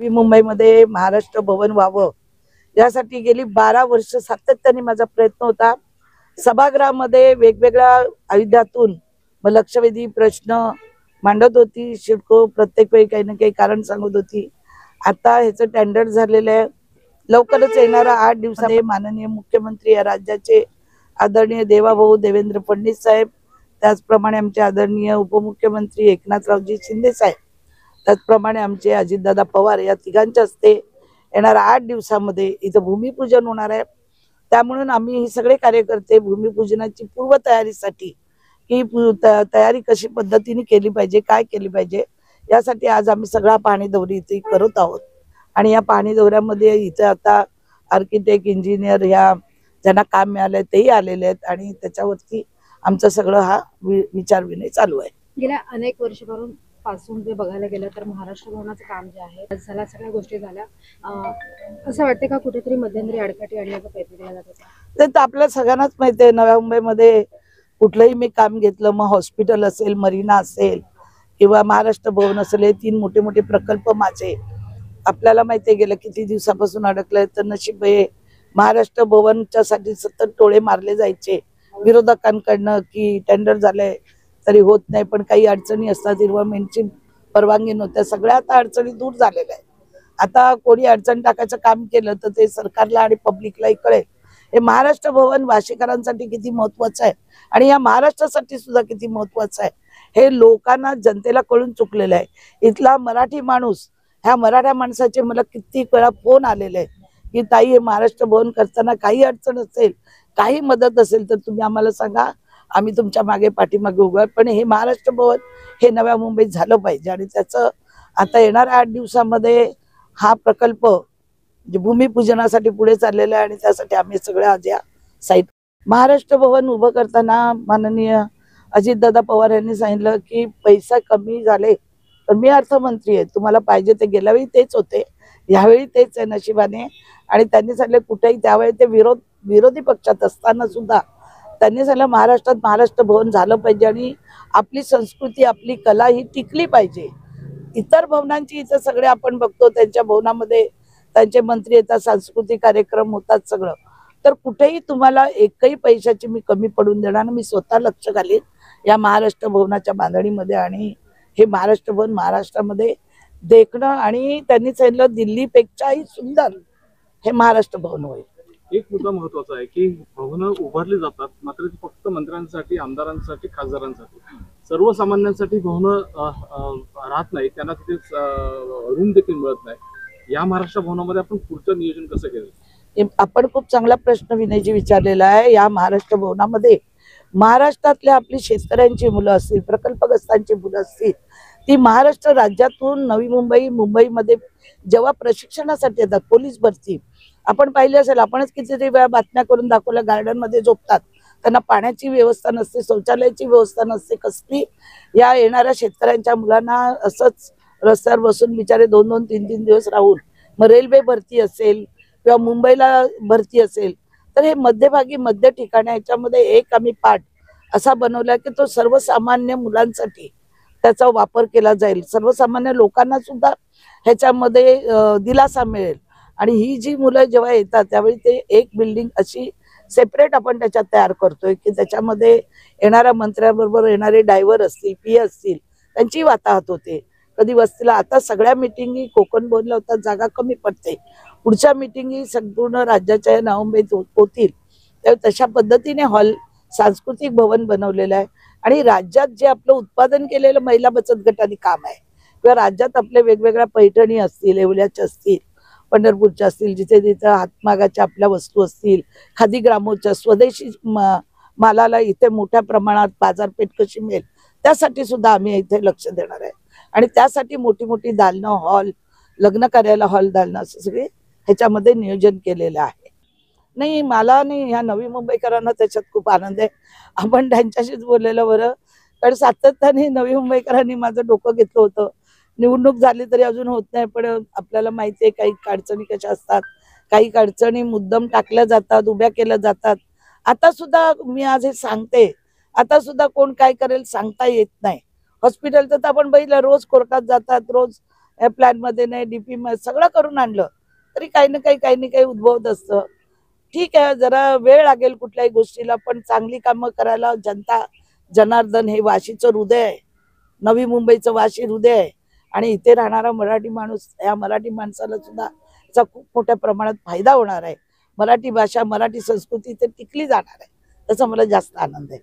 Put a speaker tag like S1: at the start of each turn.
S1: नवी मुंबईमध्ये महाराष्ट्र भवन व्हावं यासाठी गेली 12 वर्ष सातत्याने माझा प्रयत्न होता। सभागृहामध्ये वेगवेगळ्या आयुध्यातून लक्षवेधी प्रश्न मांडत होती। शिडको प्रत्येक वेळी काही ना काही कारण सांगत होती। आता ह्याचं टेंडर झालेलं आहे। लवकरच येणारा 8 दिवसामध्ये माननीय मुख्यमंत्री या राज्याचे आदरणीय देवाभाऊ देवेंद्र फडणवीस साहेब, त्याचप्रमाणे आमचे आदरणीय उपमुख्यमंत्री एकनाथरावजी शिंदे साहेब, त्याचप्रमाणे आमचे अजितदादा पवार या तिघांच्या हस्ते येणाऱ्या 8 दिवसामध्ये इथं भूमिपूजन होणार आहे। त्यामुळे आम्ही हे सगळे कार्यकर्ते भूमिपूजनाची पूर्वतयारीसाठी की तयारी कशी पद्धतीने केली पाहिजे, काय केली पाहिजे यासाठी आज आम्ही सगळा पाहणी दौरी इथे करत आहोत। आणि या पाहणी दौऱ्यामध्ये इथे आता आर्किटेक्ट इंजिनियर ह्या ज्यांना काम मिळालंय तेही आलेले आहेत आणि त्याच्यावरती आमचं सगळं हा विचार विनिमय चालू आहे।
S2: गेल्या अनेक वर्षापासून जे बघायला गेलं तर महाराष्ट्र भवनाचं काम जे आहे झाल्या सगळ्या गोष्टी झाल्या, असं वाटतं का कुठेतरी मध्यंतरी अडकाटी आणण्याचा प्रयत्न केला जातो?
S1: ते तर आपल्या सगळ्यांनाच माहिती आहे। नव्या मुंबईमध्ये कुठलंही मी काम घेतलं, मग हॉस्पिटल असेल, मरीना असेल किंवा महाराष्ट्र भवन असेल, हे 3 मोठे मोठे प्रकल्प माझे आपल्याला माहिती आहे गेलं किती दिवसापासून अडकलंय। तर नशीब आहे महाराष्ट्र भवनच्या साठी सतत टोळे मारले जायचे विरोधकांकडनं की टेंडर झालंय तरी होत नाही, पण काही अडचणी असतात, इन्व्हायरमेंटची परवानगी नव्हत्या, सगळ्या आता अडचणी दूर झालेल्या आहेत। आता कोणी अडचण टाकायचं काम केलं तर ते सरकारला आणि पब्लिकलाही कळेल हे महाराष्ट्र भवन वाशीकरांसाठी किती महत्वाचं आहे आणि या महाराष्ट्रासाठी सुद्धा किती महत्वाचं आहे हे लोकांना जनतेला कळून चुकलेलं आहे। इथला मराठी माणूस, ह्या मराठा माणसाचे मला किती वेळा फोन आलेले आहेत की ताई हे महाराष्ट्र भवन करताना काही अडचण असेल, काही मदत असेल तर तुम्ही आम्हाला सांगा, आम्ही तुमच्या मागे पाठीमागे उभं आहे। पण हे महाराष्ट्र भवन हे नव्या मुंबईत झालं पाहिजे आणि त्याचं आता येणाऱ्या 8 दिवसामध्ये हा प्रकल्प भूमिपूजनासाठी पुढे चाललेला आहे आणि त्यासाठी आम्ही सगळे आज या साईट महाराष्ट्र भवन उभं करताना माननीय अजितदादा पवार यांनी सांगितलं की पैसा कमी झाले तर मी अर्थमंत्री आहे, तुम्हाला पाहिजे ते गेल्या वेळी तेच होते, यावेळी तेच आहे नशिबाने। आणि त्यांनी सांगितलं कुठेही त्यावेळी ते विरोधी पक्षात असताना सुद्धा त्यांनी सांगितलं महाराष्ट्रात महाराष्ट्र भवन झालं पाहिजे आणि आपली संस्कृती आपली कला ही टिकली पाहिजे। इतर भवनांची इथं सगळे आपण बघतो त्यांच्या भवनामध्ये त्यांचे मंत्री येतात, सांस्कृतिक कार्यक्रम होतात सगळं, तर कुठेही तुम्हाला एकही पैशाची मी कमी पडून देणार, मी स्वतः लक्ष घालीन या महाराष्ट्र भवनाच्या बांधणीमध्ये आणि हे महाराष्ट्र भवन महाराष्ट्रामध्ये देखणं आणि त्यांनी सांगितलं दिल्लीपेक्षाही सुंदर हे महाराष्ट्र भवन होईल।
S3: एक मुद्दा महत्वाचा आहे की भवनं उभारली जातात मात्र ती फक्त मंत्र्यांसाठी, आमदारांसाठी, खासदारांसाठी, सर्वसामान्यांसाठी भवनं राहत नाही, त्यांना तिथे रूम देखील मिळत नाही। या महाराष्ट्र भवनामध्ये आपण पुढचं नियोजन कसं केलं?
S1: आपण खूप चांगला प्रश्न विनयजी विचारलेला आहे। या महाराष्ट्र भवनामध्ये महाराष्ट्रातल्या आपली शेतकऱ्यांची मुलं असतील, प्रकल्पग्रस्तांची मुलं असतील, ती महाराष्ट्र राज्यातून नवी मुंबई मुंबईमध्ये जेव्हा प्रशिक्षणासाठी येतात, पोलीस भरती आपण पाहिली असेल, आपणच कितीतरी वेळा बातम्या करून दाखवल्या, गार्डन मध्ये झोपतात, त्यांना पाण्याची व्यवस्था नसते, शौचालयाची व्यवस्था नसते कसली। या येणाऱ्या शेतकऱ्यांच्या मुलांना असंच रस्त्यावर बसून बिचारे 2-2, 3-3 दिवस राहून, मग रेल्वे भरती असेल किंवा मुंबईला भरती असेल तर हे मध्यभागी मध्य ठिकाणी याच्यामध्ये एक आम्ही पाठ असा बनवला की तो सर्वसामान्य मुलांसाठी त्याचा वापर केला जाईल, सर्वसामान्य लोकांना सुद्धा ह्याच्यामध्ये दिलासा मिळेल। आणि ही जी मुलं जेव्हा येतात त्यावेळी ते एक बिल्डिंग अशी सेपरेट आपण त्याच्यात तयार करतोय की त्याच्यामध्ये येणाऱ्या मंत्र्याबरोबर येणारे ड्रायव्हर असतील, पी असतील, त्यांची वाताहत होते। कधी वस्तीला आता सगळ्या मिटिंगी कोकण भवनला होतात, जागा कमी पडते, पुढच्या मिटिंगी संपूर्ण राज्याच्या नवमुंबईत होतील, त्यावेळी तशा पद्धतीने हॉल सांस्कृतिक भवन बनवलेलं आहे। आणि राज्यात जे आपलं उत्पादन केलेलं महिला बचत गटांनी काम आहे किंवा राज्यात आपले वेगवेगळ्या पैठणी असतील, येवल्याच्या असतील, पंढरपूरच्या असतील, जिथे तिथे हातमागाच्या आपल्या वस्तू असतील, खादी ग्रामोच्या स्वदेशी मालाला इथे मोठ्या प्रमाणात बाजारपेठ कशी मिळेल त्यासाठी सुद्धा आम्ही इथे लक्ष देणार आहे। आणि त्यासाठी मोठी मोठी दालनं, हॉल, लग्न कार्याला हॉल, दालनं असं सगळे ह्याच्यामध्ये नियोजन केलेलं आहे। नाही मला नाही, ह्या नवी मुंबईकरांना त्याच्यात खूप आनंद आहे। आपण त्यांच्याशीच बोललेलं बरं, कारण सातत्याने नवी मुंबईकरांनी माझं डोकं घेतलं होतं, निवडणूक झाली तरी अजून होत नाही, पण आपल्याला माहिती आहे काही अडचणी कशा असतात, काही अडचणी मुद्दाम टाकल्या जातात, उभ्या केल्या जातात। आता सुद्धा मी आज हे सांगते, आता सुद्धा कोण काय करेल सांगता येत नाही। हॉस्पिटलचं तर आपण बघितलं, रोज कोर्टात जातात, रोज या प्लॅनमध्ये नाही, डीपी सगळं करून आणलं तरी काही ना काही उद्भवत असतं. ठीक आहे, जरा वेळ लागेल कुठल्याही गोष्टीला, पण चांगली कामं करायला जनता जनार्दन हे वाशीचं हृदय आहे, नवी मुंबईचं वाशी हृदय आहे. आणि इथे राहणारा मराठी माणूस, या मराठी माणसाला सुद्धा याचा खूप मोठ्या प्रमाणात फायदा होणार आहे. मराठी भाषा, मराठी संस्कृती ते टिकली जाणार आहे, त्याचा मला जास्त आनंद आहे.